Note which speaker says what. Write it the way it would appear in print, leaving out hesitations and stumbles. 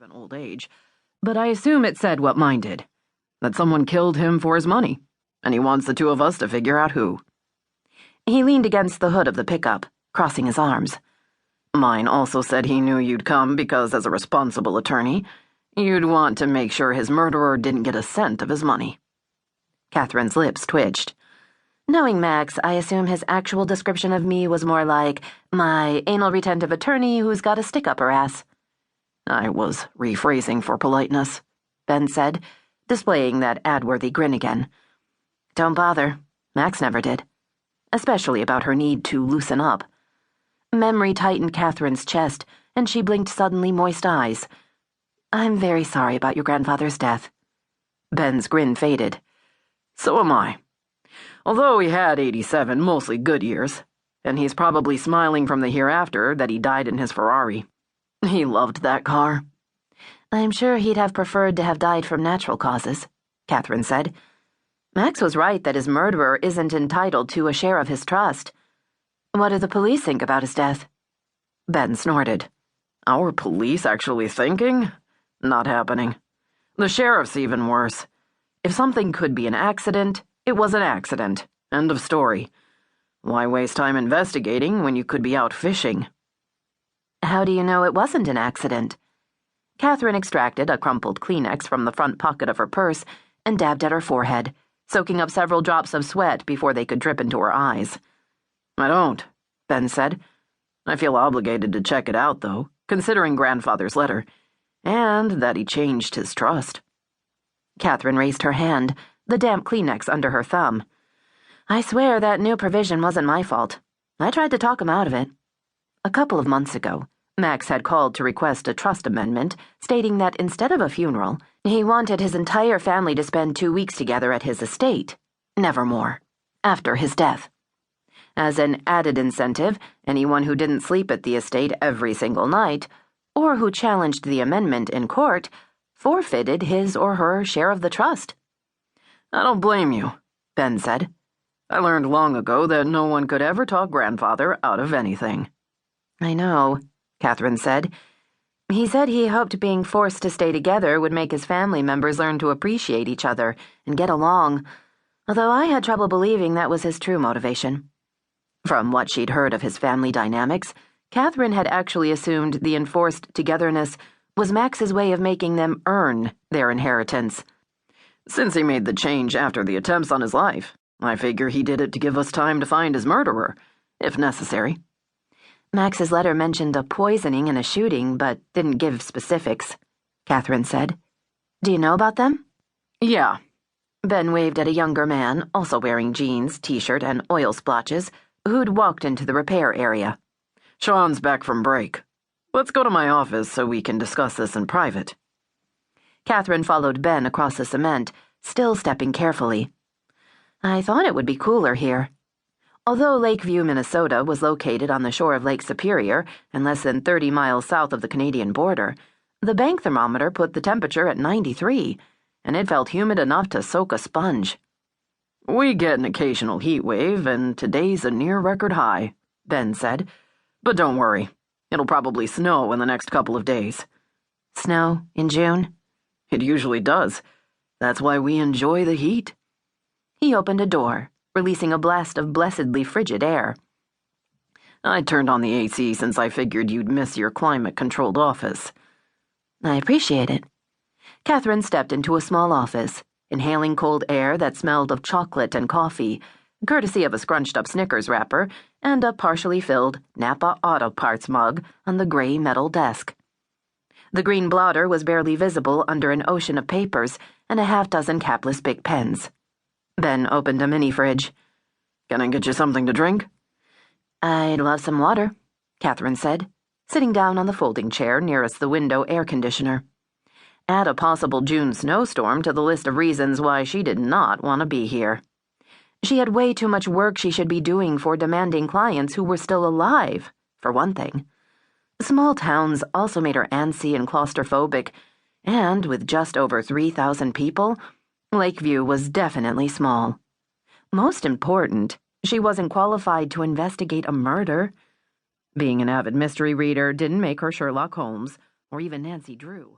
Speaker 1: an old age, but I assume it said what mine did. That someone killed him for his money, and he wants the two of us to figure out who. He leaned against the hood of the pickup, crossing his arms. Mine also said he knew you'd come because, as a responsible attorney, you'd want to make sure his murderer didn't get a cent of his money. Catherine's lips twitched. Knowing Max, I assume his actual description of me was more like my anal retentive attorney who's got a stick up her ass. I was rephrasing for politeness, Ben said, displaying that ad-worthy grin again. Don't bother. Max never did. Especially about her need to loosen up. Memory tightened Catherine's chest, and she blinked suddenly moist eyes. I'm very sorry about your grandfather's death. Ben's grin faded. So am I. Although he had 87 mostly good years, and he's probably smiling from the hereafter that he died in his Ferrari. He loved that car. I'm sure he'd have preferred to have died from natural causes, Catherine said. Max was right that his murderer isn't entitled to a share of his trust. What do the police think about his death? Ben snorted. Our police actually thinking? Not happening. The sheriff's even worse. If something could be an accident, it was an accident. End of story. Why waste time investigating when you could be out fishing? How do you know it wasn't an accident? Catherine extracted a crumpled Kleenex from the front pocket of her purse and dabbed at her forehead, soaking up several drops of sweat before they could drip into her eyes. I don't, Ben said. I feel obligated to check it out, though, considering Grandfather's letter, and that he changed his trust. Catherine raised her hand, the damp Kleenex under her thumb. I swear that new provision wasn't my fault. I tried to talk him out of it. A couple of months ago, Max had called to request a trust amendment, stating that instead of a funeral, he wanted his entire family to spend 2 weeks together at his estate, Nevermore, after his death. As an added incentive, anyone who didn't sleep at the estate every single night, or who challenged the amendment in court, forfeited his or her share of the trust. I don't blame you, Ben said. I learned long ago that no one could ever talk Grandfather out of anything. I know, Catherine said. He said he hoped being forced to stay together would make his family members learn to appreciate each other and get along, although I had trouble believing that was his true motivation. From what she'd heard of his family dynamics, Catherine had actually assumed the enforced togetherness was Max's way of making them earn their inheritance. Since he made the change after the attempts on his life, I figure he did it to give us time to find his murderer, if necessary. Max's letter mentioned a poisoning and a shooting, but didn't give specifics, Catherine said. Do you know about them? Yeah. Ben waved at a younger man, also wearing jeans, t-shirt, and oil splotches, who'd walked into the repair area. Sean's back from break. Let's go to my office so we can discuss this in private. Catherine followed Ben across the cement, still stepping carefully. I thought it would be cooler here. Although Lakeview, Minnesota was located on the shore of Lake Superior and less than 30 miles south of the Canadian border, the bank thermometer put the temperature at 93, and it felt humid enough to soak a sponge. We get an occasional heat wave, and today's a near-record high, Ben said. But don't worry. It'll probably snow in the next couple of days. Snow in June? It usually does. That's why we enjoy the heat. He opened a door, releasing a blast of blessedly frigid air. I turned on the AC since I figured you'd miss your climate-controlled office. I appreciate it. Catherine stepped into a small office, inhaling cold air that smelled of chocolate and coffee, courtesy of a scrunched-up Snickers wrapper and a partially filled Napa Auto Parts mug on the gray metal desk. The green blotter was barely visible under an ocean of papers and a half-dozen capless Bic pens. Ben opened a mini-fridge. Can I get you something to drink? I'd love some water, Catherine said, sitting down on the folding chair nearest the window air conditioner. Add a possible June snowstorm to the list of reasons why she did not want to be here. She had way too much work she should be doing for demanding clients who were still alive, for one thing. Small towns also made her antsy and claustrophobic, and with just over 3,000 people, Lakeview was definitely small. Most important, she wasn't qualified to investigate a murder. Being an avid mystery reader didn't make her Sherlock Holmes or even Nancy Drew.